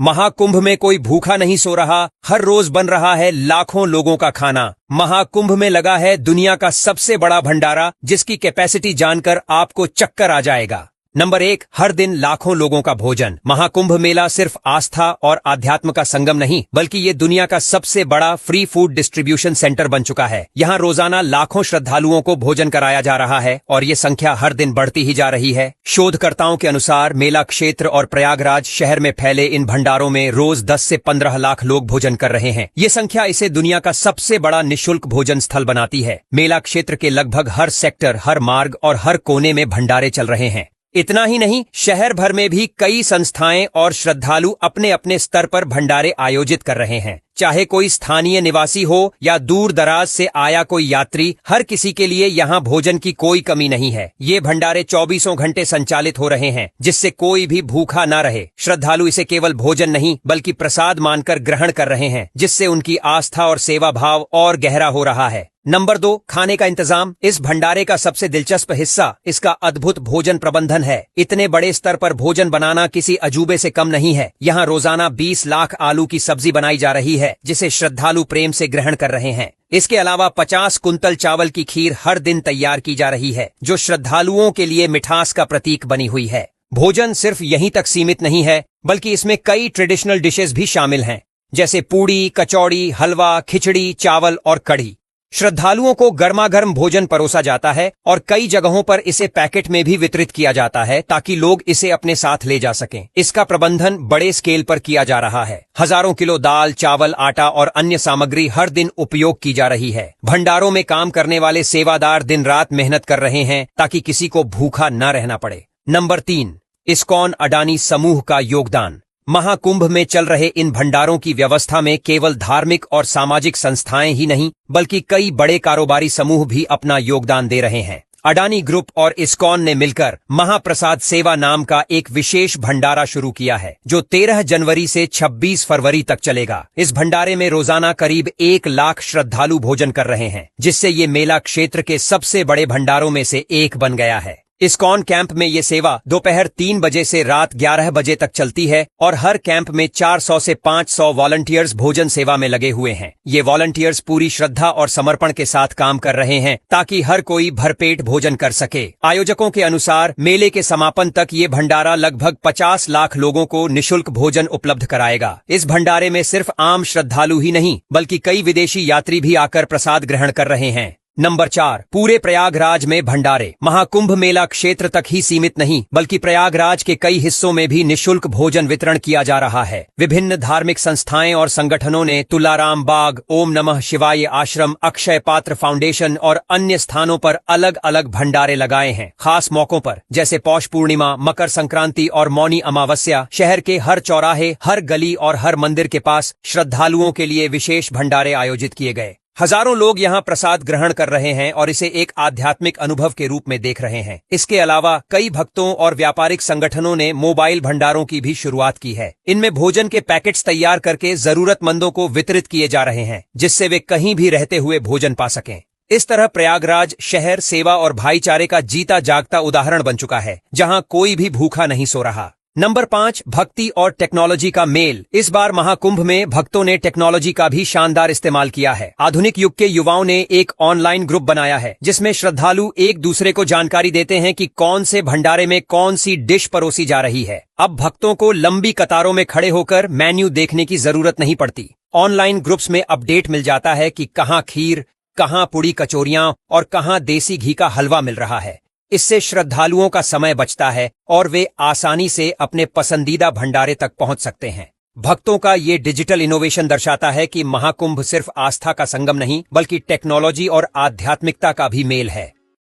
महाकुंभ में कोई भूखा नहीं सो रहा, हर रोज बन रहा है लाखों लोगों का खाना। महाकुंभ में लगा है दुनिया का सबसे बड़ा भंडारा, जिसकी कैपेसिटी जानकर आपको चक्कर आ जाएगा। नंबर 1, हर दिन लाखों लोगों का भोजन। महाकुंभ मेला सिर्फ आस्था और आध्यात्म का संगम नहीं, बल्कि ये दुनिया का सबसे बड़ा फ्री फूड डिस्ट्रीब्यूशन सेंटर बन चुका है। यहाँ रोजाना लाखों श्रद्धालुओं को भोजन कराया जा रहा है और ये संख्या हर दिन बढ़ती ही जा रही है। शोधकर्ताओं के अनुसार मेला क्षेत्र और प्रयागराज शहर में फैले इन भंडारों में रोज 10 से 15 लाख लोग भोजन कर रहे हैं। ये संख्या इसे दुनिया का सबसे बड़ा निःशुल्क भोजन स्थल बनाती है। मेला क्षेत्र के लगभग हर सेक्टर, हर मार्ग और हर कोने में भंडारे चल रहे हैं। इतना ही नहीं, शहर भर में भी कई संस्थाएं और श्रद्धालु अपने अपने स्तर पर भंडारे आयोजित कर रहे हैं। चाहे कोई स्थानीय निवासी हो या दूर दराज से आया कोई यात्री, हर किसी के लिए यहाँ भोजन की कोई कमी नहीं है। ये भंडारे 24 घंटे संचालित हो रहे हैं, जिससे कोई भी भूखा न रहे। श्रद्धालु इसे केवल भोजन नहीं बल्कि प्रसाद मानकर ग्रहण कर रहे हैं, जिससे उनकी आस्था और सेवा भाव और गहरा हो रहा है। नंबर 2, खाने का इंतजाम। इस भंडारे का सबसे दिलचस्प हिस्सा इसका अद्भुत भोजन प्रबंधन है। इतने बड़े स्तर पर भोजन बनाना किसी अजूबे से कम नहीं है। यहाँ रोजाना 20 लाख आलू की सब्जी बनाई जा रही है, जिसे श्रद्धालु प्रेम से ग्रहण कर रहे हैं। इसके अलावा 50 कुंतल चावल की खीर हर दिन तैयार की जा रही है, जो श्रद्धालुओं के लिए मिठास का प्रतीक बनी हुई है। भोजन सिर्फ यहीं तक सीमित नहीं है, बल्कि इसमें कई ट्रेडिशनल डिशेस भी शामिल हैं, जैसे पूड़ी, कचौड़ी, हलवा, खिचड़ी, चावल और कढ़ी। श्रद्धालुओं को गर्मागर्म भोजन परोसा जाता है और कई जगहों पर इसे पैकेट में भी वितरित किया जाता है, ताकि लोग इसे अपने साथ ले जा सकें। इसका प्रबंधन बड़े स्केल पर किया जा रहा है। हजारों किलो दाल, चावल, आटा और अन्य सामग्री हर दिन उपयोग की जा रही है। भंडारों में काम करने वाले सेवादार दिन रात मेहनत कर रहे हैं, ताकि किसी को भूखा न रहना पड़े। नंबर 3, इस्कॉन अडानी समूह का योगदान। महाकुंभ में चल रहे इन भंडारों की व्यवस्था में केवल धार्मिक और सामाजिक संस्थाएं ही नहीं, बल्कि कई बड़े कारोबारी समूह भी अपना योगदान दे रहे हैं। अडानी ग्रुप और इस्कॉन ने मिलकर महाप्रसाद सेवा नाम का एक विशेष भंडारा शुरू किया है, जो 13 जनवरी से 26 फरवरी तक चलेगा। इस भंडारे में रोजाना करीब 1 लाख श्रद्धालु भोजन कर रहे हैं, जिससे ये मेला क्षेत्र के सबसे बड़े भंडारों में से एक बन गया है। इस्कॉन कैंप में ये सेवा दोपहर 3 बजे से रात 11 बजे तक चलती है और हर कैंप में 400 से 500 वॉलंटियर्स भोजन सेवा में लगे हुए हैं। ये वॉलंटियर्स पूरी श्रद्धा और समर्पण के साथ काम कर रहे हैं, ताकि हर कोई भरपेट भोजन कर सके। आयोजकों के अनुसार मेले के समापन तक ये भंडारा लगभग 50 लाख लोगों को निःशुल्क भोजन उपलब्ध कराएगा। इस भंडारे में सिर्फ आम श्रद्धालु ही नहीं, बल्कि कई विदेशी यात्री भी आकर प्रसाद ग्रहण कर रहे हैं। नंबर 4, पूरे प्रयागराज में भंडारे। महाकुंभ मेला क्षेत्र तक ही सीमित नहीं, बल्कि प्रयागराज के कई हिस्सों में भी निःशुल्क भोजन वितरण किया जा रहा है। विभिन्न धार्मिक संस्थाएं और संगठनों ने तुलाराम बाग, ओम नमः शिवाय आश्रम, अक्षय पात्र फाउंडेशन और अन्य स्थानों पर अलग अलग भंडारे लगाए हैं। खास मौकों पर, जैसे पौष पूर्णिमा, मकर संक्रांति और मौनी अमावस्या, शहर के हर चौराहे, हर गली और हर मंदिर के पास श्रद्धालुओं के लिए विशेष भंडारे आयोजित किए गए। हजारों लोग यहाँ प्रसाद ग्रहण कर रहे हैं और इसे एक आध्यात्मिक अनुभव के रूप में देख रहे हैं। इसके अलावा कई भक्तों और व्यापारिक संगठनों ने मोबाइल भंडारों की भी शुरुआत की है। इनमें भोजन के पैकेट्स तैयार करके जरूरतमंदों को वितरित किए जा रहे हैं, जिससे वे कहीं भी रहते हुए भोजन पा सकें। इस तरह प्रयागराज शहर सेवा और भाईचारे का जीता जागता उदाहरण बन चुका है, जहाँ कोई भी भूखा नहीं सो रहा। नंबर 5, भक्ति और टेक्नोलॉजी का मेल। इस बार महाकुंभ में भक्तों ने टेक्नोलॉजी का भी शानदार इस्तेमाल किया है। आधुनिक युग के युवाओं ने एक ऑनलाइन ग्रुप बनाया है, जिसमें श्रद्धालु एक दूसरे को जानकारी देते हैं कि कौन से भंडारे में कौन सी डिश परोसी जा रही है। अब भक्तों को लंबी कतारों में खड़े होकर मेन्यू देखने की जरूरत नहीं पड़ती। ऑनलाइन ग्रुप्स में अपडेट मिल जाता है कि कहाँ खीर, कहाँ पूड़ी कचौरियां और कहाँ देसी घी का हलवा मिल रहा है। इससे श्रद्धालुओं का समय बचता है और वे आसानी से अपने पसंदीदा भंडारे तक पहुंच सकते हैं। भक्तों का ये डिजिटल इनोवेशन दर्शाता है कि महाकुंभ सिर्फ आस्था का संगम नहीं, बल्कि टेक्नोलॉजी और आध्यात्मिकता का भी मेल है।